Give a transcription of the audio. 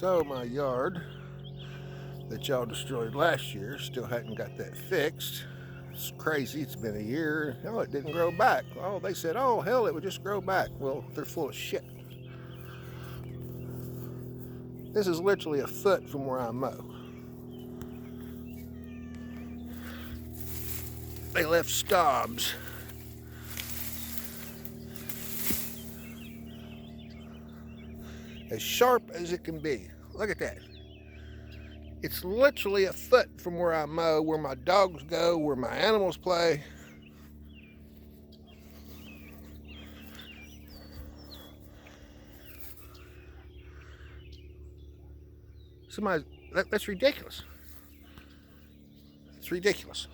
So my yard that y'all destroyed last year still hadn't got that fixed. It's crazy. It's been a year. Oh, it didn't grow back. Oh, they said, oh, hell, it would just grow back. Well, they're full of shit. This is literally a foot from where I mow. They left stobs. As sharp as it can be. Look at that. It's literally a foot from where I mow, where my dogs go, where my animals play. That's ridiculous. It's ridiculous.